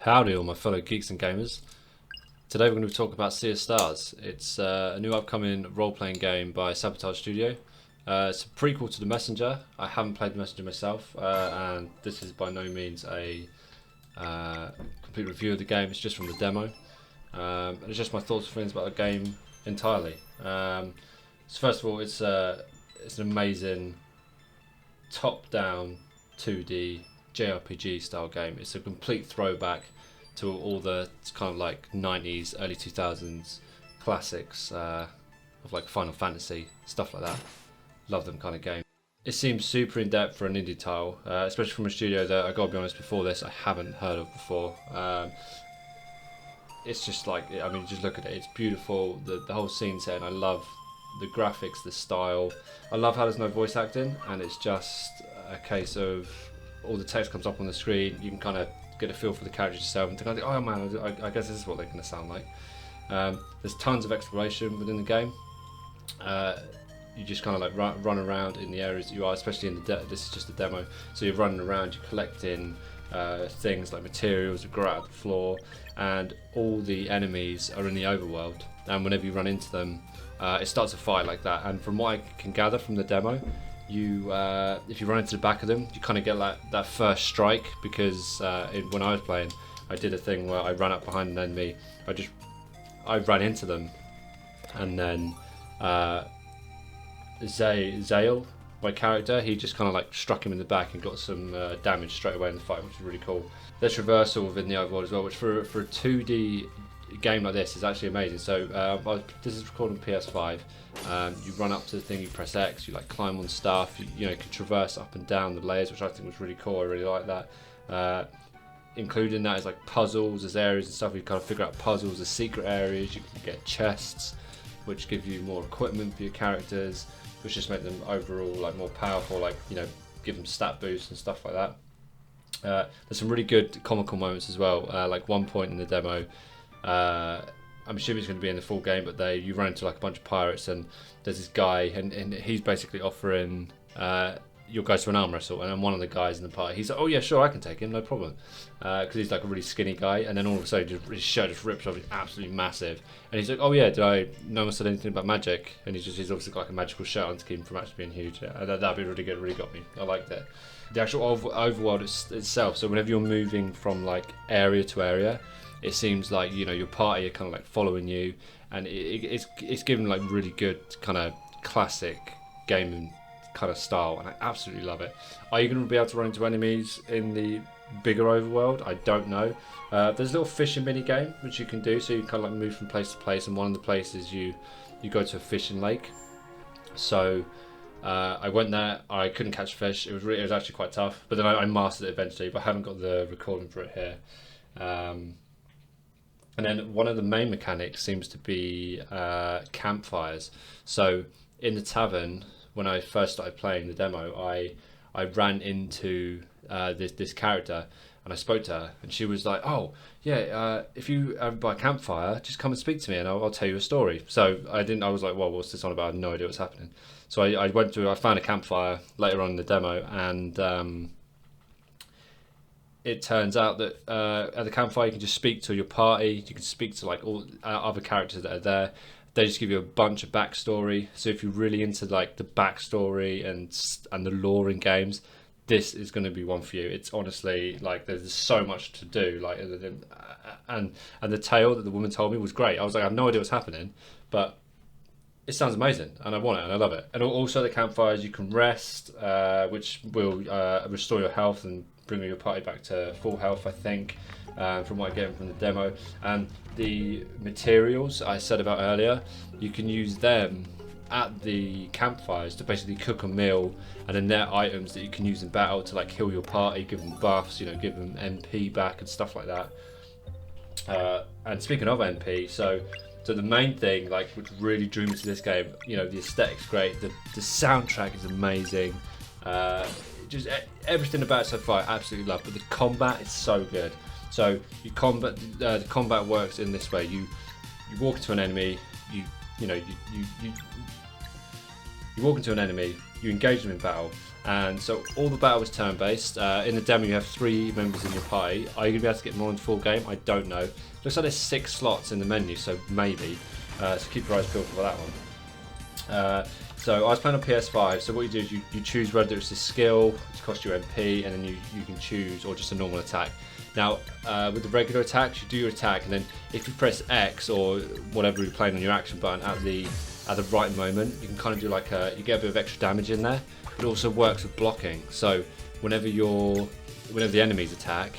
Howdy, all my fellow geeks and gamers. Today we're going to talk about Sea of Stars. It's a new upcoming role-playing game by Sabotage Studio. It's a prequel to The Messenger. I haven't played The Messenger myself, and this is by no means a complete review of the game. It's just from the demo. And it's just my thoughts and feelings about the game entirely. So first of all, it's an amazing top-down 2D JRPG style game. It's a complete throwback to all the kind of like 90s, early 2000s classics of like Final Fantasy, stuff like that. Love them kind of game. It seems super in depth for an indie title, especially from a studio that I gotta be honest, before this I haven't heard of before. It's just like, I mean, just look at it. It's beautiful. The whole scene set, and I love the graphics, the style. I love how there's no voice acting, and it's just a case of all the text comes up on the screen. You can kind of get a feel for the characters yourself and think, oh man, I guess this is what they're going to sound like. There's tons of exploration within the game. You just kind of like run around in the areas that you are, especially in the this is just a demo. So you're running around, you're collecting things like materials that grow out of the floor, and all the enemies are in the overworld. And whenever you run into them, it starts a fight like that. And from what I can gather from the demo, you if you run into the back of them, you kind of get like that first strike, because when I was playing, I did a thing where I ran up behind an enemy, I ran into them, and then Zale, my character, he just kind of like struck him in the back and got some damage straight away in the fight, which is really cool. There's traversal within the overworld as well, which for a 2D game like this is actually amazing. So this is recorded on PS5. You run up to the thing, you press X, you like climb on stuff, you know, you can traverse up and down the layers, which I think was really cool. I really like that. Included in that is like puzzles, there's areas and stuff where you kind of figure out puzzles, there's secret areas, you can get chests which give you more equipment for your characters, which just make them overall like more powerful, like, you know, give them stat boosts and stuff like that. There's some really good comical moments as well, like one point in the demo, I'm assuming it's going to be in the full game, but you run into like a bunch of pirates, and there's this guy, and he's basically offering your guys to an arm wrestle, and then one of the guys in the party, he's like, oh yeah, sure, I can take him, no problem, because he's like a really skinny guy, and then all of a sudden his shirt just rips off, he's absolutely massive, and he's like, oh yeah, no one said anything about magic, and he's obviously got like a magical shirt on to keep him from actually being huge. That'd be really good, really got me, I liked it. The actual overworld itself, so whenever you're moving from like area to area, it seems like, you know, your party are kind of like following you, and it's given like really good kind of classic gaming kind of style, and I absolutely love it. Are you going to be able to run into enemies in the bigger overworld? I don't know. There's a little fishing mini game which you can do, so you kind of like move from place to place, and one of the places you go to a fishing lake. So I went there, I couldn't catch fish, it was actually quite tough, but then I mastered it eventually, but I haven't got the recording for it here. And then one of the main mechanics seems to be campfires. So in the tavern, when I first started playing the demo, I ran into this character, and I spoke to her, and she was like, oh yeah, if you ever by a campfire, just come and speak to me, and I'll tell you a story. So I was like, well, what's this on about? I had no idea what's happening. So I found a campfire later on in the demo, and it turns out that at the campfire you can just speak to your party, you can speak to like all other characters that are there. They just give you a bunch of backstory. So if you're really into like the backstory and the lore in games, this is going to be one for you. It's honestly like there's so much to do. Like and the tale that the woman told me was great. I was like, I have no idea what's happening, but it sounds amazing, and I want it, and I love it. And also the campfires, you can rest, which will restore your health and bring your party back to full health, I think, from what I get from the demo. And the materials I said about earlier, you can use them at the campfires to basically cook a meal, and then they're items that you can use in battle to like heal your party, give them buffs, you know, give them MP back and stuff like that. And speaking of MP, so the main thing, like, which really drew me to this game, you know, the aesthetic's great, the soundtrack is amazing, just everything about it so far I absolutely love, but the combat is so good. So the combat works in this way: you walk into an enemy, you You walk into an enemy, you engage them in battle, and so all the battle is turn-based. In the demo you have 3 members in your party. Are you going to be able to get more in the full game? I don't know. Looks like there's 6 slots in the menu, so maybe. So keep your eyes peeled for that one. So I was playing on PS5, so what you do is you choose whether it's a skill, which costs you MP, and then you can choose, or just a normal attack. Now, with the regular attacks, you do your attack, and then if you press X or whatever you're playing on your action button at the right moment, you can kind of do like you get a bit of extra damage in there. It also works with blocking. So whenever the enemies attack,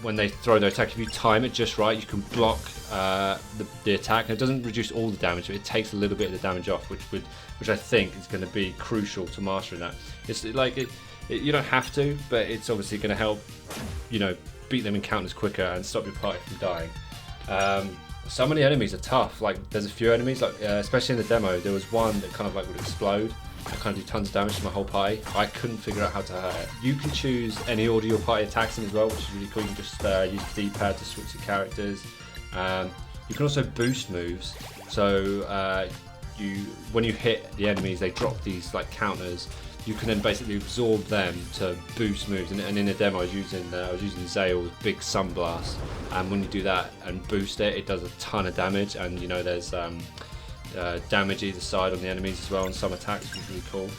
when they throw their attack, if you time it just right, you can block the attack. And it doesn't reduce all the damage, but it takes a little bit of the damage off, which I think is going to be crucial to mastering that. It's like you don't have to, but it's obviously going to help, beat them encounters quicker and stop your party from dying. Some of the enemies are tough. Like there's a few enemies, like especially in the demo, there was one that kind of like would explode. I kind of do tons of damage to my whole party. I couldn't figure out how to hurt it. You can choose any order your party attacks in as well, which is really cool. You can just use the D-pad to switch the characters. You can also boost moves. So when you hit the enemies, they drop these like counters. You can then basically absorb them to boost moves. And in the demo, I was using Zael's big sunblast. And when you do that and boost it, it does a ton of damage. And there's damage either side on the enemies as well, and some attacks, which is really cool.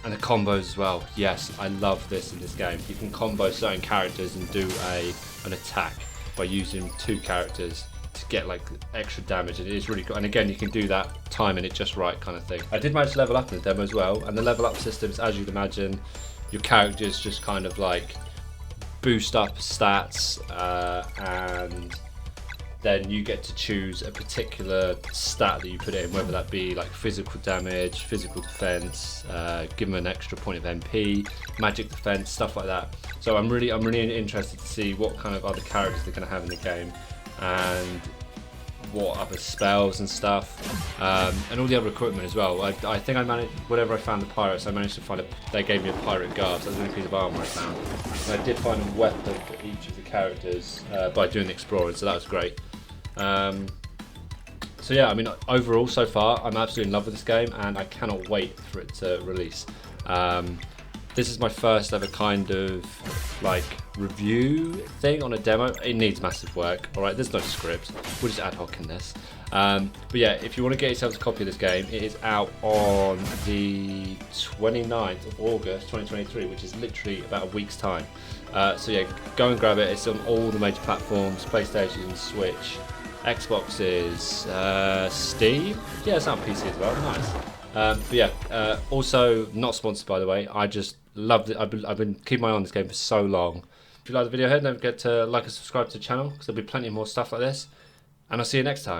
And the combos as well. Yes, I love this in this game. You can combo certain characters and do an attack by using 2 characters to get like extra damage, and it is really cool. And again, you can do that timing it just right kind of thing. I did manage to level up in the demo as well, and the level up systems, as you'd imagine, your characters just kind of like boost up stats, and then you get to choose a particular stat that you put in, whether that be like physical damage, physical defense, give them an extra point of MP, magic defense, stuff like that. So I'm really interested to see what kind of other characters they're going to have in the game, and what other spells and stuff, and all the other equipment as well. I think I managed, whatever I found the pirates, I managed to find they gave me a pirate guard, so that was the only piece of armor I found. And I did find a weapon for each of the characters by doing the exploring, so that was great. So yeah, I mean, overall so far I'm absolutely in love with this game, and I cannot wait for it to release. This is my first ever kind of like review thing on a demo. It needs massive work, alright, there's no script, we're just ad hoc in this. But yeah, if you want to get yourself a copy of this game, it is out on the 29th of August 2023, which is literally about a week's time. So yeah, go and grab it. It's on all the major platforms: PlayStation, Switch, Xboxes, Steam. Yeah, it's on PC as well. Nice. But yeah, also not sponsored by the way. I just loved it. I've been keeping my eye on this game for so long. If you like the video, don't forget to like and subscribe to the channel, because there'll be plenty more stuff like this. And I'll see you next time.